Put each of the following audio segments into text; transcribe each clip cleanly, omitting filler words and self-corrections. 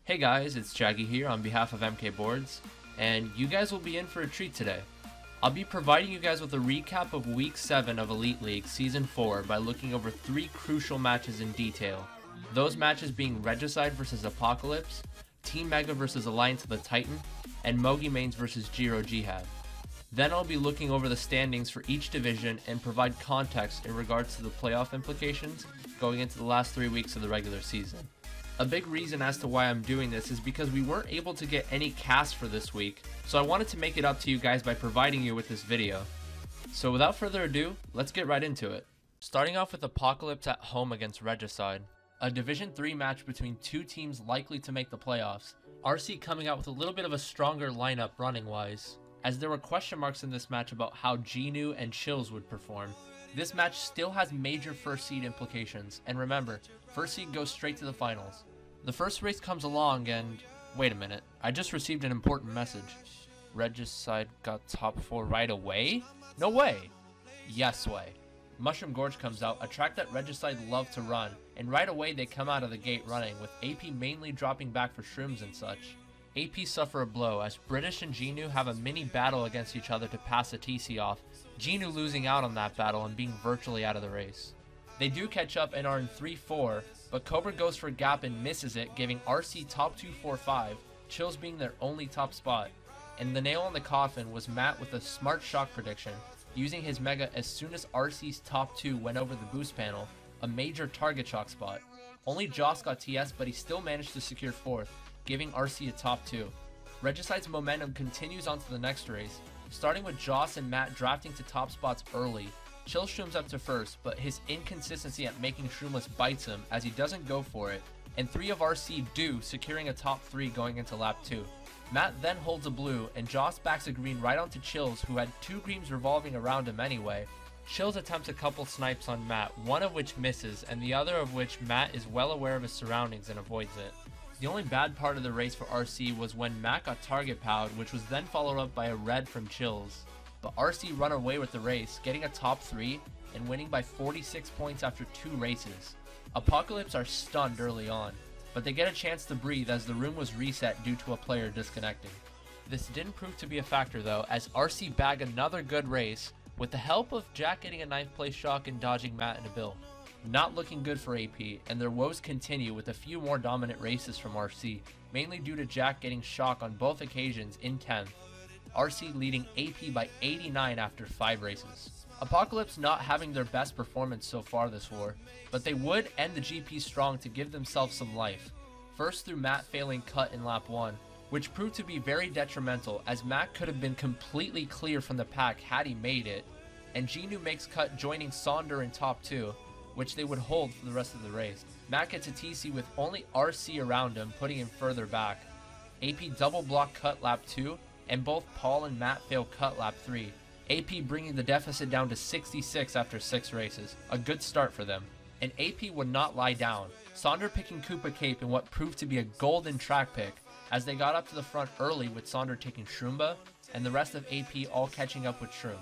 Hey guys, it's Jaggy here on behalf of MK Boards, and you guys will be in for a treat today. I'll be providing you guys with a recap of Week 7 of Elite League Season 4 by looking over 3 crucial matches in detail. Those matches being Regicide vs Apocalypse, Team Mega vs Alliance of the Titan, and Mogi Mains vs Jiro Jihad. Then I'll be looking over the standings for each division and provide context in regards to the playoff implications going into the last 3 weeks of the regular season. A big reason as to why I'm doing this is because we weren't able to get any casts for this week, so I wanted to make it up to you guys by providing you with this video. So without further ado, let's get right into it. Starting off with Apocalypse at home against Regicide, a Division 3 match between two teams likely to make the playoffs, RC coming out with a little bit of a stronger lineup running wise, as there were question marks in this match about how Gnu and Chills would perform. This match still has major first seed implications, and remember, first seed goes straight to the finals. The first race comes along and, wait a minute, I just received an important message. Regicide got top 4 right away? No way! Yes way. Mushroom Gorge comes out, a track that Regicide love to run, and right away they come out of the gate running, with AP mainly dropping back for shrooms and such. AP suffer a blow as British and Gnu have a mini battle against each other to pass a TC off, Gnu losing out on that battle and being virtually out of the race. They do catch up and are in 3-4, but Cobra goes for a gap and misses it, giving RC top 2-4-5, Chills being their only top spot. And the nail on the coffin was Matt with a smart shock prediction, using his Mega as soon as RC's top 2 went over the boost panel, a major target shock spot. Only Joss got TS, but he still managed to secure 4th, giving RC a top 2. Regicide's momentum continues on to the next race, starting with Joss and Matt drafting to top spots early. Chill shrooms up to first, but his inconsistency at making shroomless bites him as he doesn't go for it, and 3 of RC do, securing a top 3 going into lap 2. Matt then holds a blue, and Joss backs a green right onto Chills, who had 2 greens revolving around him anyway. Chills attempts a couple snipes on Matt, one of which misses, and the other of which Matt is well aware of his surroundings and avoids it. The only bad part of the race for RC was when Matt got target powed, which was then followed up by a red from Chills. But RC run away with the race, getting a top 3 and winning by 46 points after 2 races. Apocalypse are stunned early on, but they get a chance to breathe as the room was reset due to a player disconnecting. This didn't prove to be a factor though, as RC bag another good race with the help of Jack getting a 9th place shock and dodging Matt and a bill. Not looking good for AP, and their woes continue with a few more dominant races from RC, mainly due to Jack getting shock on both occasions in 10th. RC leading AP by 89 after 5 races. Apocalypse not having their best performance so far this war, but they would end the GP strong to give themselves some life. First through Matt failing cut in lap 1, which proved to be very detrimental as Matt could have been completely clear from the pack had he made it, and Gnu makes cut joining Sonder in top 2, which they would hold for the rest of the race. Matt gets a TC with only RC around him, putting him further back. AP double block cut lap 2, and both Paul and Matt fail cut lap 3. AP bringing the deficit down to 66 after 6 races, a good start for them. And AP would not lie down, Sonder picking Koopa Cape in what proved to be a golden track pick, as they got up to the front early with Sonder taking Shroomba, and the rest of AP all catching up with Shrooms.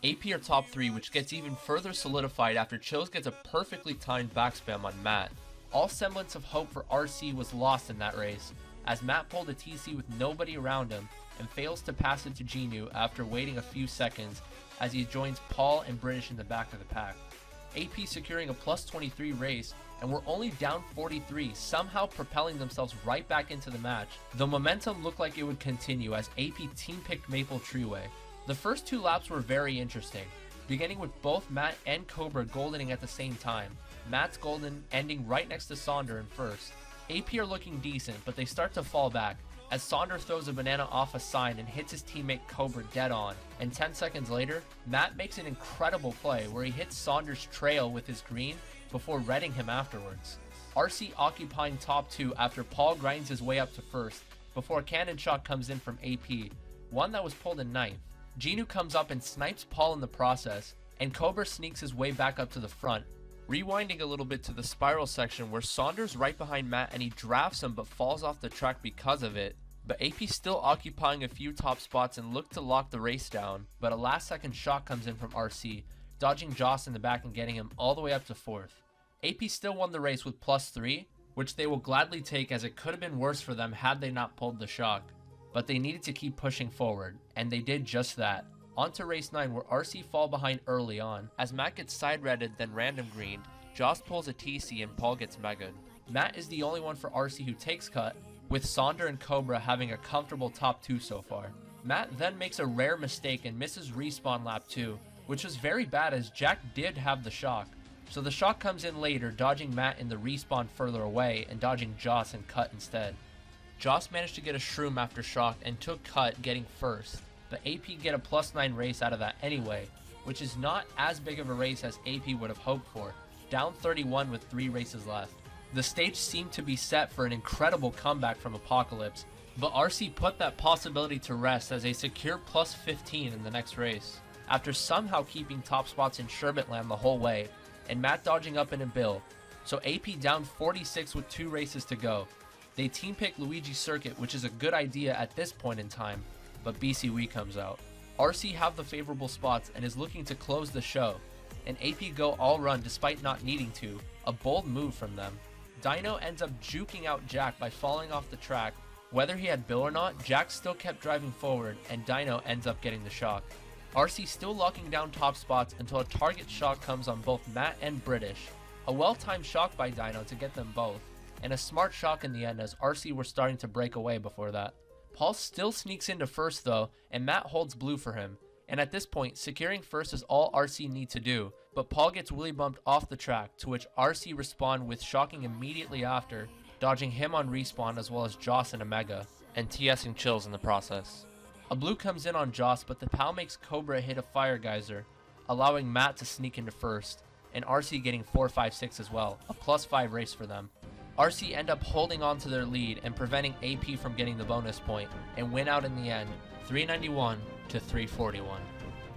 AP are top 3, which gets even further solidified after Chills gets a perfectly timed backspam on Matt. All semblance of hope for RC was lost in that race, as Matt pulled a TC with nobody around him and fails to pass it to Gnu after waiting a few seconds as he joins Paul and British in the back of the pack. AP securing a plus 23 race and were only down 43, somehow propelling themselves right back into the match. The momentum looked like it would continue as AP team picked Maple Treeway. The first 2 laps were very interesting, beginning with both Matt and Cobra goldening at the same time, Matt's golden ending right next to Sonder in first. AP are looking decent, but they start to fall back, as Sonder throws a banana off a sign and hits his teammate Cobra dead on, and 10 seconds later, Matt makes an incredible play where he hits Sonder's trail with his green before redding him afterwards. RC occupying top 2 after Paul grinds his way up to first, before a cannon shot comes in from AP, one that was pulled in 9th. Gnu comes up and snipes Paul in the process, and Cobra sneaks his way back up to the front. Rewinding a little bit to the spiral section where Sonder's right behind Matt and he drafts him but falls off the track because of it, but AP still occupying a few top spots and looked to lock the race down, but a last second shot comes in from RC, dodging Joss in the back and getting him all the way up to 4th. AP still won the race with +3, which they will gladly take as it could have been worse for them had they not pulled the shock. But they needed to keep pushing forward, and they did just that. On to race 9 where RC fall behind early on. As Matt gets side-redded then random greened, Joss pulls a TC and Paul gets megaed. Matt is the only one for RC who takes cut, with Sonder and Cobra having a comfortable top 2 so far. Matt then makes a rare mistake and misses respawn lap 2, which was very bad as Jack did have the shock. So the shock comes in later, dodging Matt in the respawn further away and dodging Joss and cut instead. Joss managed to get a shroom after shock and took cut, getting first, but AP get a +9 race out of that anyway, which is not as big of a race as AP would have hoped for, down 31 with 3 races left. The stage seemed to be set for an incredible comeback from Apocalypse, but RC put that possibility to rest as they secure +15 in the next race, after somehow keeping top spots in Sherbetland the whole way, and Matt dodging up in a bill, so AP down 46 with 2 races to go. They team pick Luigi Circuit, which is a good idea at this point in time, but BC Wii comes out. RC have the favorable spots and is looking to close the show, and AP go all run despite not needing to, a bold move from them. Dino ends up juking out Jack by falling off the track. Whether he had bill or not, Jack still kept driving forward and Dino ends up getting the shock. RC still locking down top spots until a target shock comes on both Matt and British. A well-timed shock by Dino to get them both, and a smart shock in the end as RC were starting to break away before that. Paul still sneaks into first though, and Matt holds blue for him, and at this point, securing first is all RC need to do, but Paul gets wheelie bumped off the track, to which RC respond with shocking immediately after, dodging him on respawn as well as Joss and Omega, and TSing Chills in the process. A blue comes in on Joss, but the POW makes Cobra hit a fire geyser, allowing Matt to sneak into first, and RC getting 4-5-6 as well, a +5 race for them. RC end up holding on to their lead and preventing AP from getting the bonus point, and win out in the end, 391 to 341.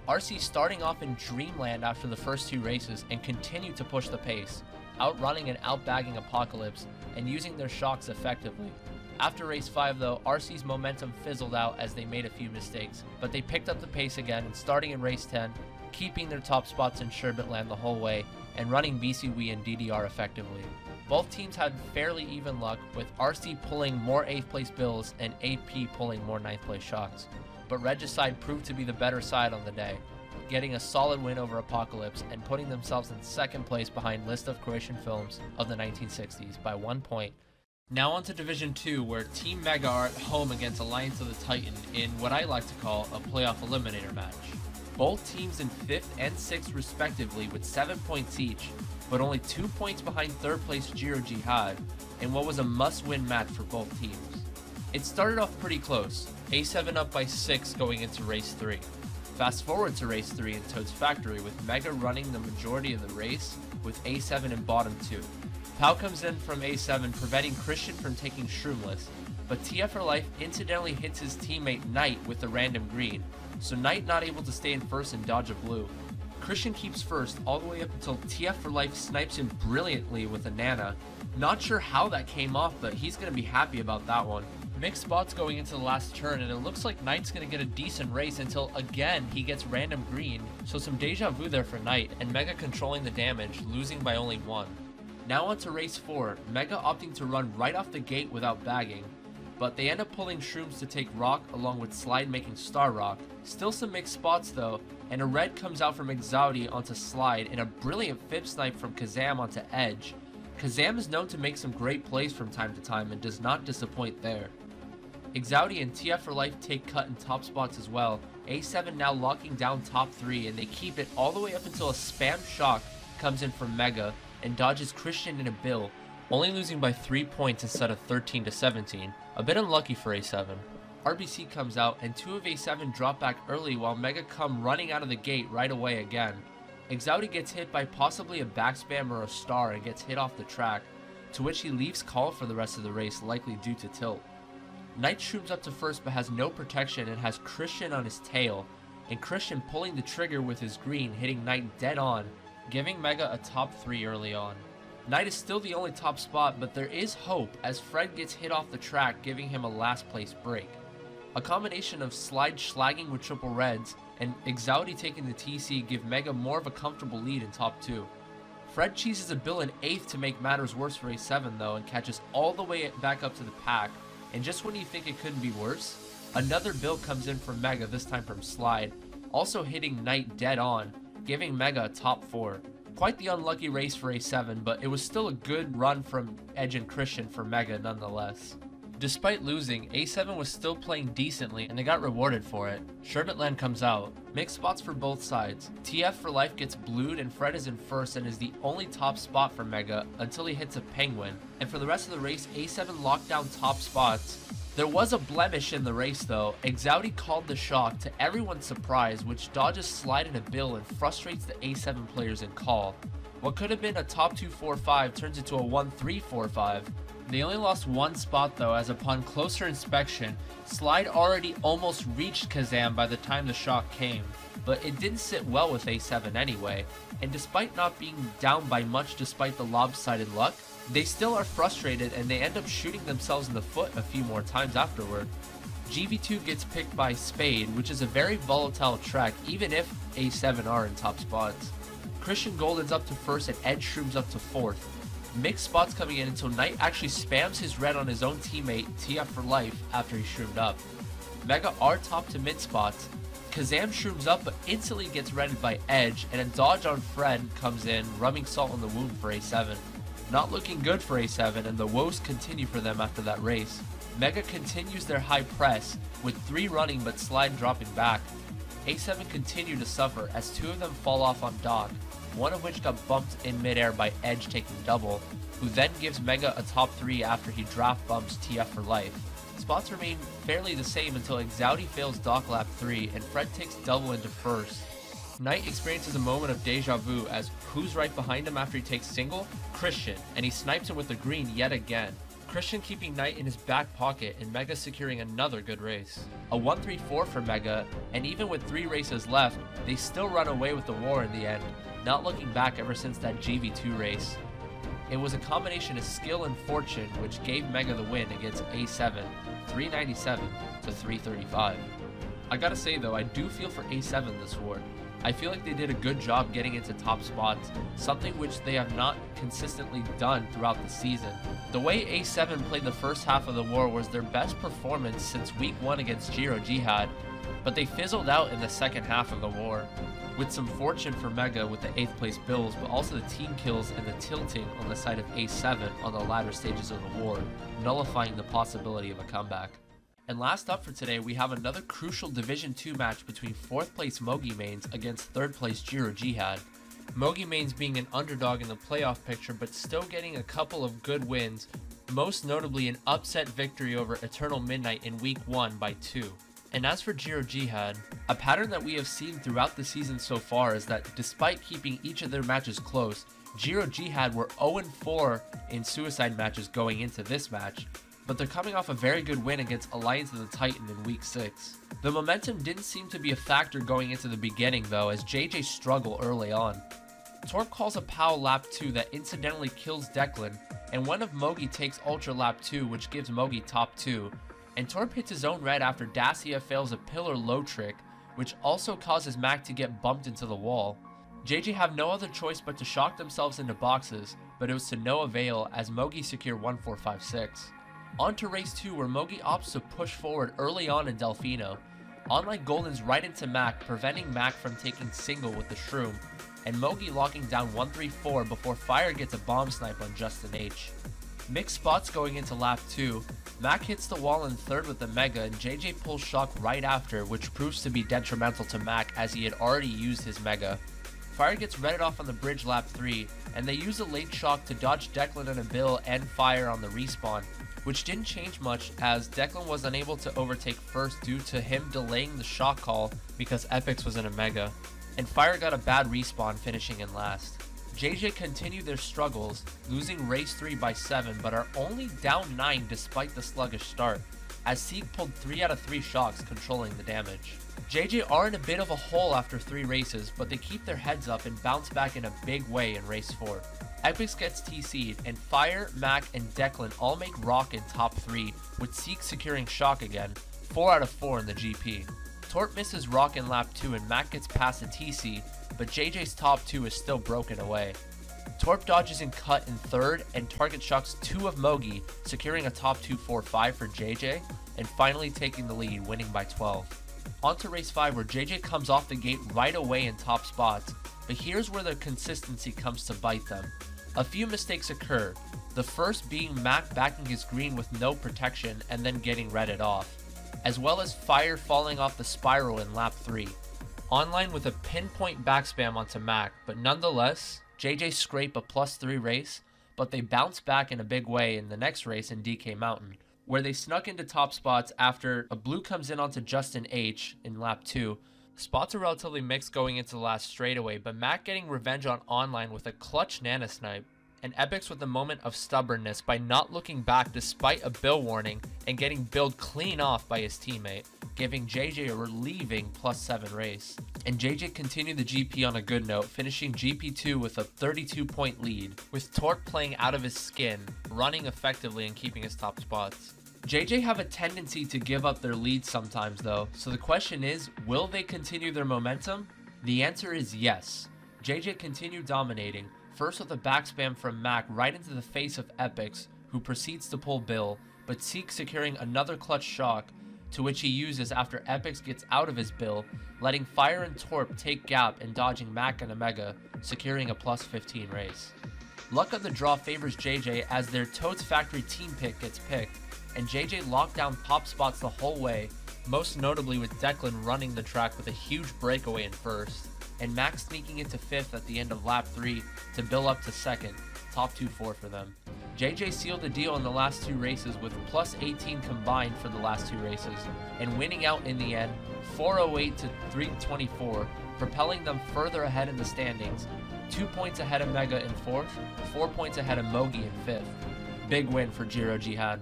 RC starting off in dreamland after the first 2 races and continue to push the pace, outrunning and outbagging Apocalypse and using their shocks effectively. After race 5 though, RC's momentum fizzled out as they made a few mistakes, but they picked up the pace again and starting in race 10, keeping their top spots in Sherbetland the whole way and running BC Wii and DDR effectively. Both teams had fairly even luck, with RC pulling more 8th place bills and AP pulling more 9th place shocks. But Regicide proved to be the better side on the day, getting a solid win over Apocalypse and putting themselves in 2nd place behind List of Croatian Films of the 1960s by 1 point. Now on to Division 2, where Team Mega are at home against Alliance of the Titan in what I like to call a playoff eliminator match. Both teams in 5th and 6th respectively with 7 points each, but only 2 points behind 3rd place Jiro Jihad, in what was a must-win match for both teams. It started off pretty close, A7 up by 6 going into race 3. Fast forward to race 3 in Toad's Factory with Mega running the majority of the race with A7 in bottom 2. POW comes in from A7 preventing Christian from taking Shroomless, but TF for Life incidentally hits his teammate Knight with the random green, so Knight not able to stay in first and dodge a blue. Christian keeps first all the way up until TF for Life snipes him brilliantly with a Nana. Not sure how that came off, but he's going to be happy about that one. Mixed spots going into the last turn, and it looks like Knight's going to get a decent race until again he gets random green, so some deja vu there for Knight, and Mega controlling the damage, losing by only 1. Now on to race 4, Mega opting to run right off the gate without bagging, but they end up pulling Shrooms to take Rock along with Slide making Star Rock. Still some mixed spots though, and a red comes out from Exaudi onto Slide and a brilliant fib snipe from Kazam onto Edge. Kazam is known to make some great plays from time to time and does not disappoint there. Exaudi and TF for Life take cut in top spots as well, A7 now locking down top 3 and they keep it all the way up until a spam shock comes in from Mega and dodges Christian in a bill, only losing by 3 points instead of 13 to 17, a bit unlucky for A7. RBC comes out and 2 of A7 drop back early while Mega come running out of the gate right away again. Exaudi gets hit by possibly a backspam or a star and gets hit off the track, to which he leaves call for the rest of the race likely due to tilt. Knight shrooms up to first but has no protection and has Christian on his tail, and Christian pulling the trigger with his green hitting Knight dead on, giving Mega a top 3 early on. Knight is still the only top spot, but there is hope as Fred gets hit off the track, giving him a last place break. A combination of Slide slagging with triple reds and Exaudi taking the TC give Mega more of a comfortable lead in top 2. Fred cheeses a bill in 8th to make matters worse for A7 though, and catches all the way back up to the pack, and just when you think it couldn't be worse, another bill comes in from Mega, this time from Slide, also hitting Knight dead on, giving Mega a top 4. Quite the unlucky race for A7, but it was still a good run from Edge and Christian for Mega nonetheless. Despite losing, A7 was still playing decently and they got rewarded for it. Sherbetland comes out. Mixed spots for both sides. TF for life gets blued and Fred is in first and is the only top spot for Mega until he hits a penguin. And for the rest of the race, A7 locked down top spots. There was a blemish in the race though. Exaudi called the shock to everyone's surprise, which dodges Slide in a bill and frustrates the A7 players in call. What could have been a top 2-4-5 turns into a 1-3-4-5. They only lost one spot though, as upon closer inspection, Slide already almost reached Kazam by the time the shock came, but it didn't sit well with A7 anyway, and despite not being down by much despite the lopsided luck, they still are frustrated and they end up shooting themselves in the foot a few more times afterward. GV2 gets picked by Spade, which is a very volatile track even if A7 are in top spots. Christian Golden's up to first and Ed Shrooms up to fourth. Mixed spots coming in until Knight actually spams his red on his own teammate TF for life after he shroomed up. Mega are top to mid spots. Kazam shrooms up but instantly gets redded by Edge, and a dodge on Fred comes in, rubbing salt on the wound for A7. Not looking good for A7, and the woes continue for them after that race. Mega continues their high press, with 3 running but Slide dropping back. A7 continue to suffer as 2 of them fall off on Doc, one of which got bumped in midair by Edge taking double, who then gives Mega a top 3 after he draft bumps TF for life. Spots remain fairly the same until Exaudi fails Doc lap 3 and Fred takes double into first. Knight experiences a moment of deja vu as who's right behind him after he takes single? Christian, and he snipes him with the green yet again. Christian keeping Knight in his back pocket and Mega securing another good race. A 1-3-4 for Mega, and even with 3 races left, they still run away with the war in the end, not looking back ever since that GV2 race. It was a combination of skill and fortune which gave Mega the win against A7, 397 to 335. I gotta say though, I do feel for A7 this war. I feel like they did a good job getting into top spots, something which they have not consistently done throughout the season. The way A7 played the first half of the war was their best performance since week 1 against Giro Jihad, but they fizzled out in the second half of the war. With some fortune for Mega with the 8th place bills, but also the team kills and the tilting on the side of A7 on the latter stages of the war, nullifying the possibility of a comeback. And last up for today, we have another crucial Division 2 match between 4th place Mogi Mains against 3rd place Giro Jihad. Mogi Mains being an underdog in the playoff picture, but still getting a couple of good wins, most notably an upset victory over Eternal Midnight in week 1 by 2. And as for Giro Jihad, a pattern that we have seen throughout the season so far is that despite keeping each of their matches close, Giro Jihad were 0-4 in suicide matches going into this match, but they're coming off a very good win against Alliance of the Titan in week 6. The momentum didn't seem to be a factor going into the beginning though, as JJ struggled early on. Torp calls a POW lap 2 that incidentally kills Declan, and one of Mogi takes Ultra lap 2 which gives Mogi top 2, and Torp hits his own red after Dacia fails a pillar low trick, which also causes Mac to get bumped into the wall. JJ have no other choice but to shock themselves into boxes, but it was to no avail as Mogi secure 1-4-5-6. On to race 2 where Mogi opts to push forward early on in Delfino. Online Golden's right into Mac, preventing Mac from taking single with the Shroom, and Mogi locking down 1-3-4 before Fire gets a bomb snipe on Justin H. Mixed spots going into lap 2, Mac hits the wall in 3rd with the Mega and JJ pulls shock right after, which proves to be detrimental to Mac as he had already used his Mega. Fire gets redded off on the bridge lap 3, and they use a late shock to dodge Declan and a Bill and Fire on the respawn, which didn't change much as Declan was unable to overtake first due to him delaying the shock call because Epix was in a Mega, and Fire got a bad respawn finishing in last. JJ continued their struggles, losing race 3 by 7 but are only down 9 despite the sluggish start, as Seek pulled 3 out of 3 shocks controlling the damage. JJ are in a bit of a hole after 3 races, but they keep their heads up and bounce back in a big way in race 4. Epix gets TC'd, and Fire, Mac, and Declan all make Rock in top 3, with Seek securing shock again, 4 out of 4 in the GP. Torp misses Rock in lap 2 and Mac gets past the TC, but JJ's top 2 is still broken away. Torp dodges in cut in third and target shocks 2 of Mogi, securing a top 2-4-5 for JJ, and finally taking the lead, winning by 12. On to race 5, where JJ comes off the gate right away in top spots, but here's where the consistency comes to bite them. A few mistakes occur, the first being Mac backing his green with no protection and then getting redded off, as well as Fire falling off the spiral in lap 3. Online with a pinpoint backspam onto Mac, but nonetheless, JJ scrape a +3 race, but they bounce back in a big way in the next race in DK Mountain, where they snuck into top spots after a blue comes in onto Justin H in lap 2. Spots are relatively mixed going into the last straightaway, but Mac getting revenge on Online with a clutch Nana Snipe, and Epix with a moment of stubbornness by not looking back despite a bill warning and getting billed clean off by his teammate, giving JJ a relieving +7 race. And JJ continued the GP on a good note, finishing GP2 with a 32-point lead, with Torp playing out of his skin, running effectively and keeping his top spots. JJ have a tendency to give up their leads sometimes though, so the question is, will they continue their momentum? The answer is yes. JJ continued dominating, first with a backspam from Mac right into the face of Epix, who proceeds to pull Bill, but Seek securing another clutch shock, to which he uses after Epix gets out of his Bill, letting Fire and Torp take gap and dodging Mac and Omega, securing a +15 race. Luck of the draw favors JJ as their Toads Factory team pick gets picked, and JJ locked down pop spots the whole way, most notably with Declan running the track with a huge breakaway in first, and Max sneaking into 5th at the end of lap 3 to build up to 2nd, top 2-4 for them. JJ sealed the deal in the last 2 races with +18 combined for the last 2 races, and winning out in the end 408 to 324, propelling them further ahead in the standings, 2 points ahead of Mega in 4th, 4 points ahead of Mogi in 5th. Big win for Jiro Jihad.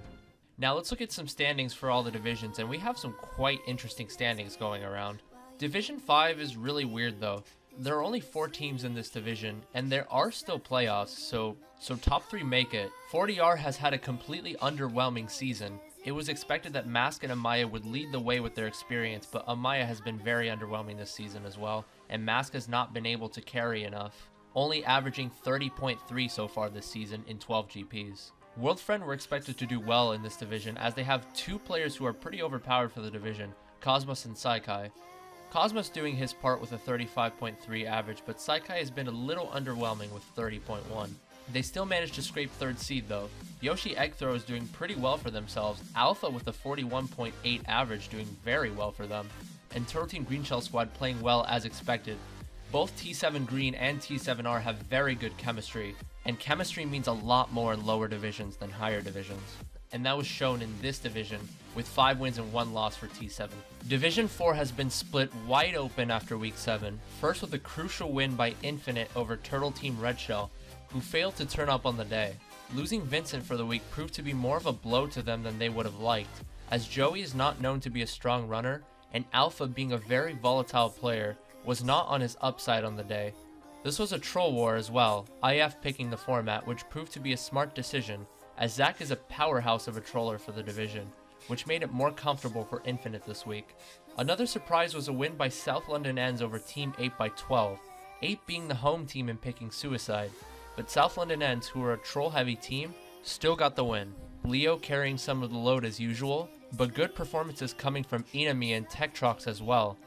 Now let's look at some standings for all the divisions, and we have some quite interesting standings going around. Division 5 is really weird though. There are only 4 teams in this division, and there are still playoffs, so top 3 make it. 40R has had a completely underwhelming season. It was expected that Mask and Amaya would lead the way with their experience, but Amaya has been very underwhelming this season as well, and Mask has not been able to carry enough, only averaging 30.3 so far this season in 12 GPs. Worldfriend were expected to do well in this division as they have 2 players who are pretty overpowered for the division, Cosmos and Saikai. Cosmos doing his part with a 35.3 average, but Saikai has been a little underwhelming with 30.1. They still managed to scrape 3rd seed though. Yoshi Eggthrow is doing pretty well for themselves, Alpha with a 41.8 average doing very well for them, and Turtle Team Green Shell Squad playing well as expected. Both T7 Green and T7R have very good chemistry, and chemistry means a lot more in lower divisions than higher divisions. And that was shown in this division, with 5 wins and 1 loss for T7. Division 4 has been split wide open after week 7, first with a crucial win by Infinite over Turtle Team Red Shell, who failed to turn up on the day. Losing Vincent for the week proved to be more of a blow to them than they would have liked, as Joey is not known to be a strong runner, and Alpha, being a very volatile player, was not on his upside on the day. This was a troll war as well, IF picking the format, which proved to be a smart decision, as Zach is a powerhouse of a troller for the division, which made it more comfortable for Infinite this week. Another surprise was a win by South London Ends over Team 8 by 12, 8 being the home team in picking Suicide, but South London Ends, who are a troll-heavy team, still got the win. Leo carrying some of the load as usual, but good performances coming from Inami and Tektrox as well.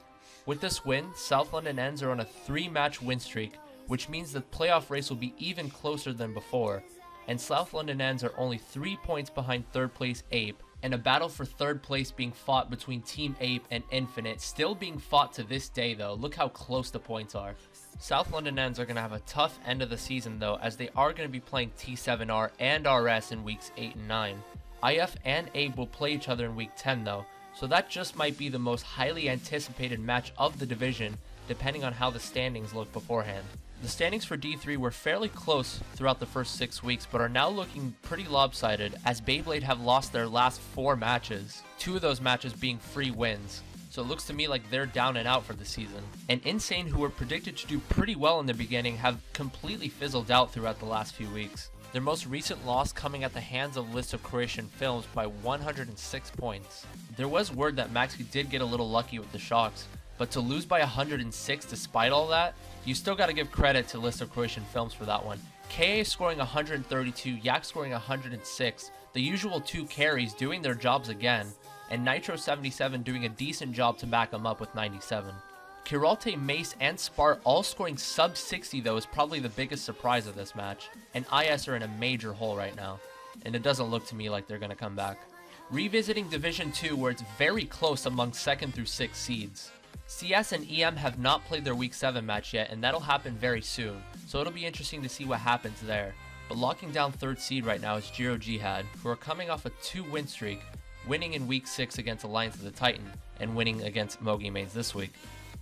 With this win, South London Ends are on a 3-match win streak, which means the playoff race will be even closer than before, and South London Ends are only 3 points behind 3rd place Ape, and a battle for 3rd place being fought between Team Ape and Infinite, still being fought to this day though. Look how close the points are. South London Ends are going to have a tough end of the season though, as they are going to be playing T7R and RS in weeks 8 and 9. IF and Ape will play each other in week 10 though, so that just might be the most highly anticipated match of the division, depending on how the standings look beforehand. The standings for D3 were fairly close throughout the first 6 weeks, but are now looking pretty lopsided as Beyblade have lost their last 4 matches, 2 of those matches being free wins. So it looks to me like they're down and out for the season. And Insane, who were predicted to do pretty well in the beginning, have completely fizzled out throughout the last few weeks. Their most recent loss coming at the hands of List of Croatian Films by 106 points. There was word that Maxi did get a little lucky with the shocks, but to lose by 106 despite all that, you still gotta give credit to List of Croatian Films for that one. KA scoring 132, Yak scoring 106, the usual 2 carries doing their jobs again, and Nitro77 doing a decent job to back them up with 97. Kiralte, Mace, and Spart all scoring sub 60 though is probably the biggest surprise of this match, and IS are in a major hole right now, and it doesn't look to me like they're going to come back. Revisiting Division 2 where it's very close among 2nd through 6th seeds. CS and EM have not played their Week 7 match yet, and that'll happen very soon, so it'll be interesting to see what happens there. But locking down 3rd seed right now is Giro Jihad, who are coming off a 2-win streak, winning in Week 6 against Alliance of the Titan, and winning against Mogi Mains this week.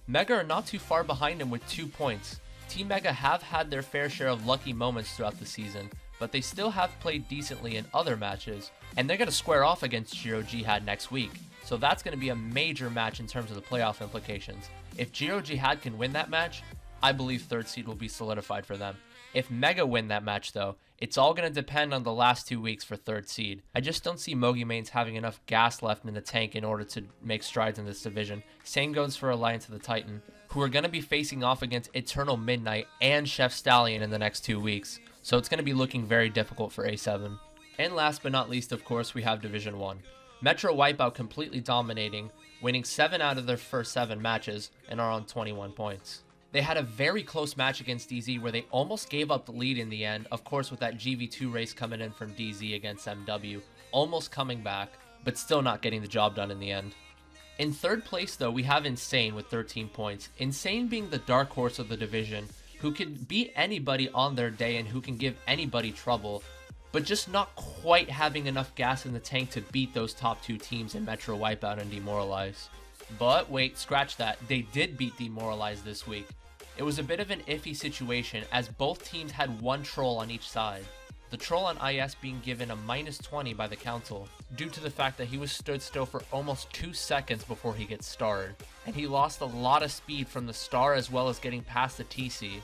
Mega are not too far behind them with 2 points. Team Mega have had their fair share of lucky moments throughout the season, but they still have played decently in other matches, and they're going to square off against Giro Jihad next week. So that's going to be a major match in terms of the playoff implications. If Giro Jihad can win that match, I believe 3rd seed will be solidified for them. If Mega win that match though, it's all going to depend on the last 2 weeks for 3rd seed. I just don't see Mogi Mains having enough gas left in the tank in order to make strides in this division. Same goes for Alliance of the Titan, who are going to be facing off against Eternal Midnight and Chef Stallion in the next 2 weeks. So it's going to be looking very difficult for A7. And last but not least, of course, we have Division 1. Metro Wipeout completely dominating, winning 7 out of their first 7 matches, and are on 21 points. They had a very close match against DZ where they almost gave up the lead in the end, of course with that GV2 race coming in from DZ against MW, almost coming back, but still not getting the job done in the end. In 3rd place though, we have Insane with 13 points, Insane being the dark horse of the division, who can beat anybody on their day and who can give anybody trouble, but just not quite having enough gas in the tank to beat those top 2 teams in Metro Wipeout and Demoralize. But wait, scratch that, they did beat Demoralize this week. It was a bit of an iffy situation as both teams had 1 troll on each side. The troll on IS being given a -20 by the council, due to the fact that he was stood still for almost 2 seconds before he gets starred, and he lost a lot of speed from the star as well as getting past the TC.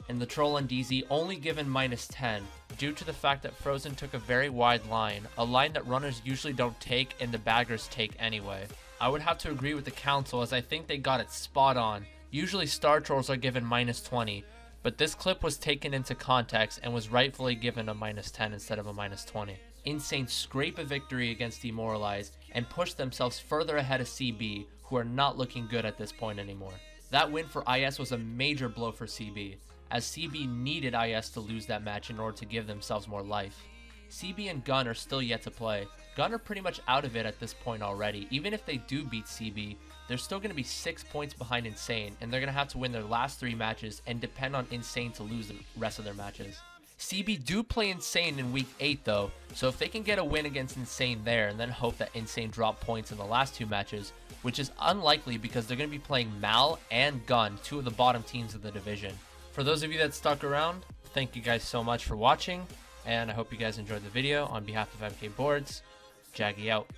And the troll on DZ only given -10, due to the fact that Frozen took a very wide line, a line that runners usually don't take and the baggers take anyway. I would have to agree with the council as I think they got it spot on. Usually star trolls are given -20, but this clip was taken into context and was rightfully given a -10 instead of a -20. Insane scrape a victory against Demoralize and push themselves further ahead of CB, who are not looking good at this point anymore. That win for IS was a major blow for CB, as CB needed IS to lose that match in order to give themselves more life. CB and Gun are still yet to play. Gun are pretty much out of it at this point already. Even if they do beat CB, they're still going to be 6 points behind Insane, and they're going to have to win their last 3 matches and depend on Insane to lose the rest of their matches. CB do play Insane in Week 8 though, so if they can get a win against Insane there and then hope that Insane drop points in the last 2 matches, which is unlikely because they're going to be playing Mal and Gun, 2 of the bottom teams of the division. For those of you that stuck around, thank you guys so much for watching, and I hope you guys enjoyed the video. On behalf of MK Boards, Jaggy out.